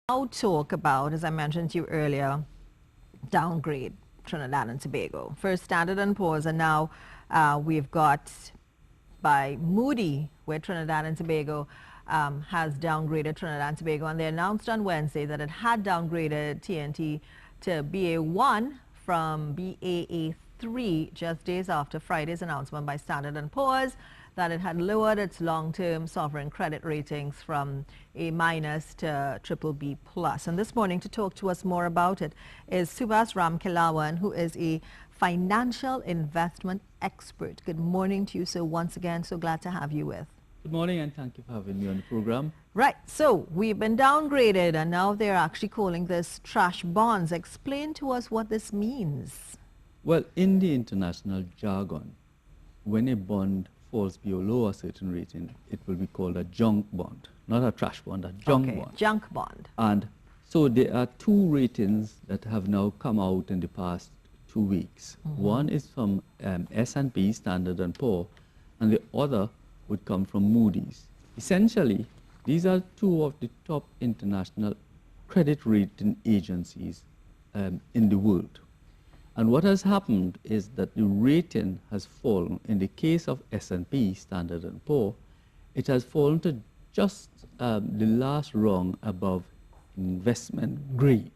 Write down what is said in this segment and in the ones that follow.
Now talk about, as I mentioned to you earlier, downgrade Trinidad and Tobago. First Standard & Poor's, and now we've got by Moody, where Trinidad and Tobago has downgraded Trinidad and Tobago, and they announced on Wednesday that it had downgraded TNT to BA1 from BAA3 just days after Friday's announcement by Standard & Poor's that it had lowered its long-term sovereign credit ratings from A- to BBB+. And this morning, to talk to us more about it, is Subhas Ramkhelawan, who is a financial investment expert. Good morning to you, sir. Once again, so glad to have you with. Good morning, and thank you for having me on the program. Right, so we've been downgraded, and now they're actually calling this trash bonds. Explain to us what this means. Well, in the international jargon, when a bond falls below a certain rating, it will be called a junk bond, not a trash bond, a junk bond. Junk bond. And so there are two ratings that have now come out in the past 2 weeks. One is from S&P, Standard & Poor, and the other would come from Moody's. Essentially, these are two of the top international credit rating agencies in the world. And what has happened is that the rating has fallen. In the case of S&P, Standard & Poor, it has fallen to just the last rung above investment grade.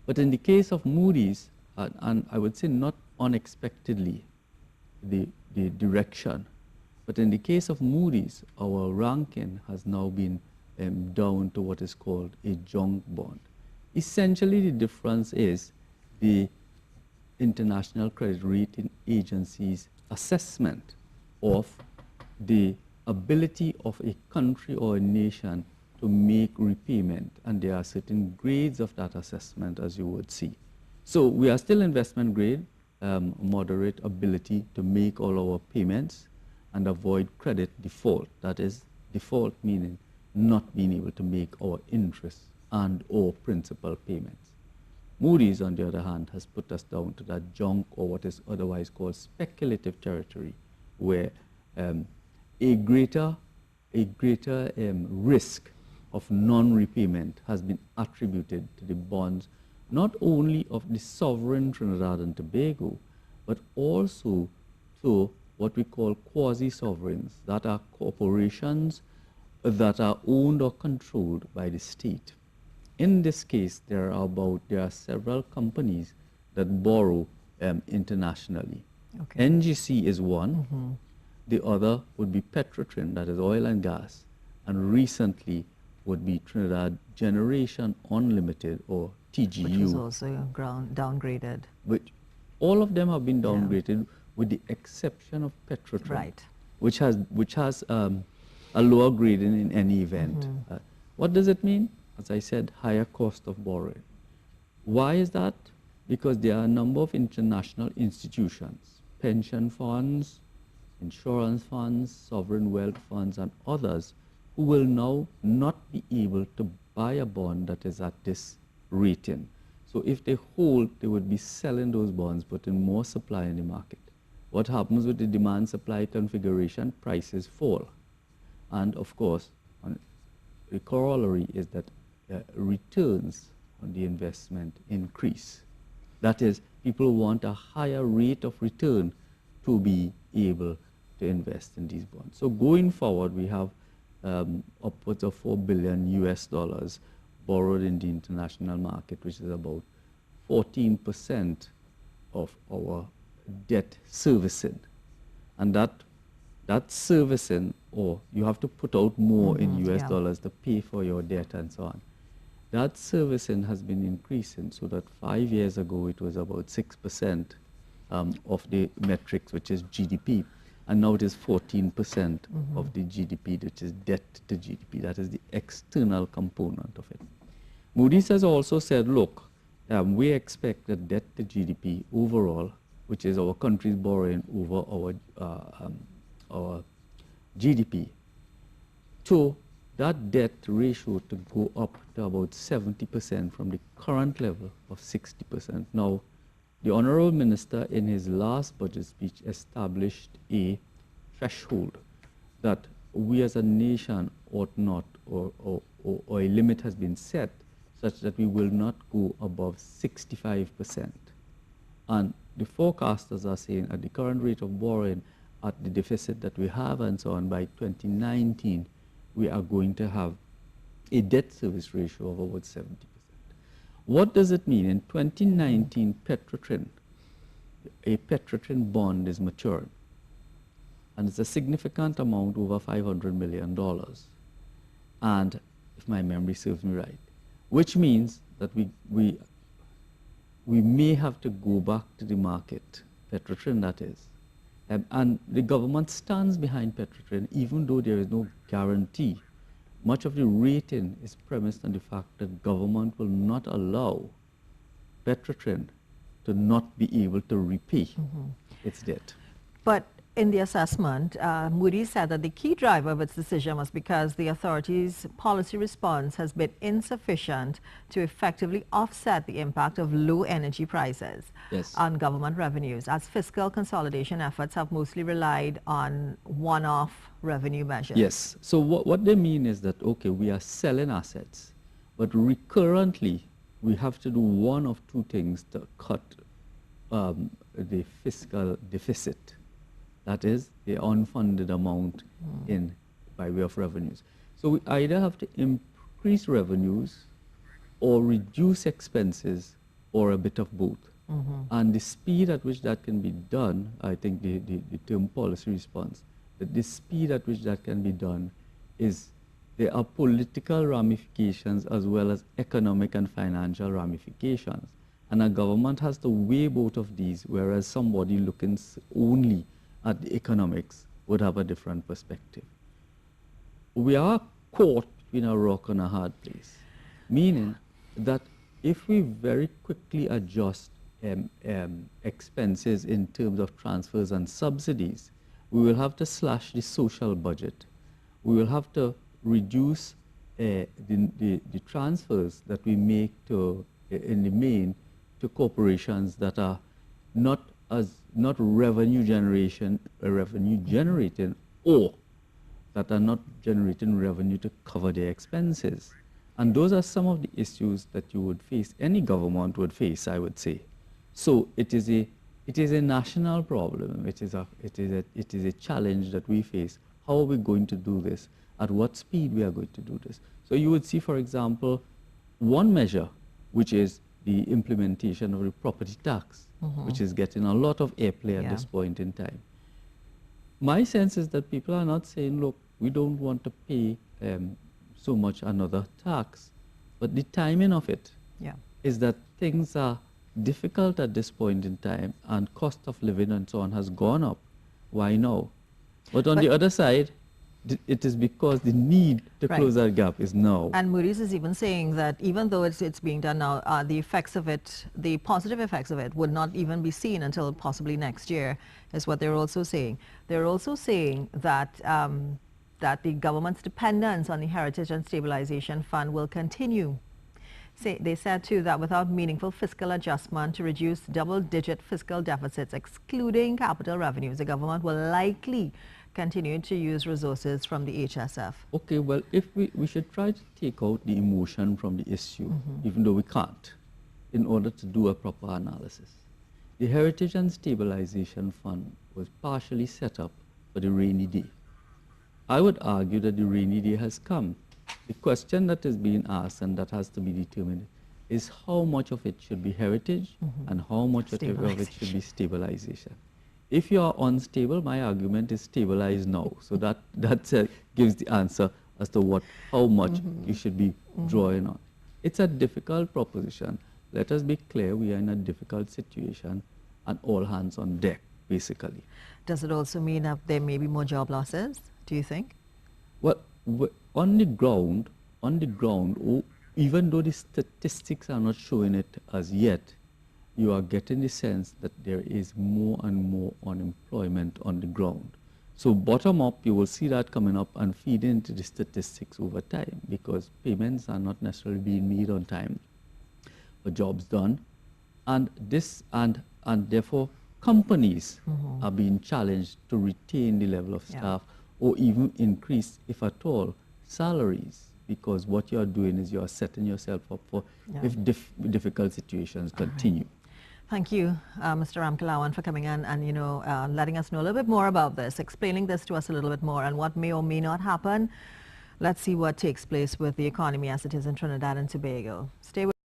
But in the case of Moody's, and I would say not unexpectedly, the direction, but in the case of Moody's, our ranking has now been down to what is called a junk bond. Essentially, the difference is the international credit rating agencies' assessment of the ability of a country or a nation to make repayment, and there are certain grades of that assessment, as you would see. So we are still investment grade, moderate ability to make all our payments and avoid credit default. That is, default meaning not being able to make our interest and or principal payments. Moody's, on the other hand, has put us down to that junk, or what is otherwise called speculative territory, where a greater risk of non-repayment has been attributed to the bonds, not only of the sovereign Trinidad and Tobago, but also to what we call quasi-sovereigns, that are corporations that are owned or controlled by the state. In this case, there are several companies that borrow internationally. Okay. NGC is one. The other would be Petrotrin, that is oil and gas, and recently would be Trinidad Generation Unlimited, or TGU. Which was also downgraded. Which all of them have been downgraded, with the exception of Petrotrin, right, which has a lower grading in any event. What does it mean? As I said, higher cost of borrowing. Why is that? Because there are a number of international institutions, pension funds, insurance funds, sovereign wealth funds, and others who will now not be able to buy a bond that is at this rating. So if they hold, they would be selling those bonds, putting more supply in the market. What happens with the demand-supply configuration? Prices fall. And of course, the corollary is that returns on the investment increase. That is, people want a higher rate of return to be able to invest in these bonds. So going forward, we have upwards of $4 billion borrowed in the international market, which is about 14% of our debt servicing. And that servicing, or you have to put out more in US dollars to pay for your debt and so on. That servicing has been increasing, so that 5 years ago it was about 6% of the metrics, which is GDP, and now it is 14% of the GDP, which is debt to GDP. That is the external component of it. Moody's has also said, look, we expect that debt to GDP overall, which is our country's borrowing over our GDP, to that debt ratio to go up to about 70% from the current level of 60%. Now, the Honorable Minister in his last budget speech established a threshold that we as a nation ought not, or a limit has been set such that we will not go above 65%. And the forecasters are saying at the current rate of borrowing, at the deficit that we have and so on, by 2019, we are going to have a debt service ratio of about 70%. What does it mean? In 2019, a Petrotrin bond is maturing, and it's a significant amount, over $500 million. And if my memory serves me right, which means that we may have to go back to the market, Petrotrin that is. And the government stands behind Petrotrin, even though there is no guarantee. Much of the rating is premised on the fact that government will not allow Petrotrin to not be able to repay its debt. But in the assessment, Moody said that the key driver of its decision was because the authority's policy response has been insufficient to effectively offset the impact of low energy prices on government revenues, as fiscal consolidation efforts have mostly relied on one-off revenue measures. Yes. So what they mean is that, okay, we are selling assets, but recurrently we have to do one of two things to cut the fiscal deficit. That is the unfunded amount by way of revenues. So we either have to increase revenues or reduce expenses, or a bit of both. And the speed at which that can be done, I think the term policy response, that the speed at which that can be done is, there are political ramifications as well as economic and financial ramifications. And a government has to weigh both of these, whereas somebody looking only at the economics would have a different perspective. We are caught between a rock and a hard place, meaning that if we very quickly adjust expenses in terms of transfers and subsidies, we will have to slash the social budget. We will have to reduce the transfers that we make to, in the main, to corporations that are not revenue generating, or that are not generating revenue to cover their expenses. And those are some of the issues that you would face, any government would face, I would say. So it is a national problem. It is a challenge that we face. How are we going to do this? At what speed we are going to do this? So you would see, for example, one measure, which is the implementation of the property tax, which is getting a lot of airplay at this point in time. My sense is that people are not saying, look, we don't want to pay so much another tax, but the timing of it is that things are difficult at this point in time, and cost of living and so on has gone up. Why now? But on the other side, it is because the need to close that gap is now. And Moody's is even saying that even though it's being done now, the effects of it, the positive effects of it, would not even be seen until possibly next year, is what they're also saying. They're also saying that that the government's dependence on the Heritage and Stabilisation Fund will continue. They said too that without meaningful fiscal adjustment to reduce double-digit fiscal deficits, excluding capital revenues, the government will likely continue to use resources from the HSF. Okay, well, if we should try to take out the emotion from the issue, even though we can't, in order to do a proper analysis. The Heritage and Stabilisation Fund was partially set up for the rainy day. I would argue that the rainy day has come. The question that is being asked and that has to be determined is how much of it should be heritage and how much of it should be stabilization. If you are unstable, my argument is stabilize now. So that gives the answer as to how much you should be drawing on. It's a difficult proposition. Let us be clear, we are in a difficult situation and all hands on deck, basically. Does it also mean that there may be more job losses, do you think? Well, on the ground, even though the statistics are not showing it as yet, you are getting the sense that there is more and more unemployment on the ground. So bottom up, you will see that coming up and feed into the statistics over time, because payments are not necessarily being made on time for jobs done. And therefore companies are being challenged to retain the level of staff or even increase, if at all, salaries, because what you're doing is you're setting yourself up for if difficult situations continue. Thank you, Mr. Ramkhelawan, for coming in and, letting us know a little bit more about this, explaining this to us a little bit more and what may or may not happen. Let's see what takes place with the economy as it is in Trinidad and Tobago. Stay with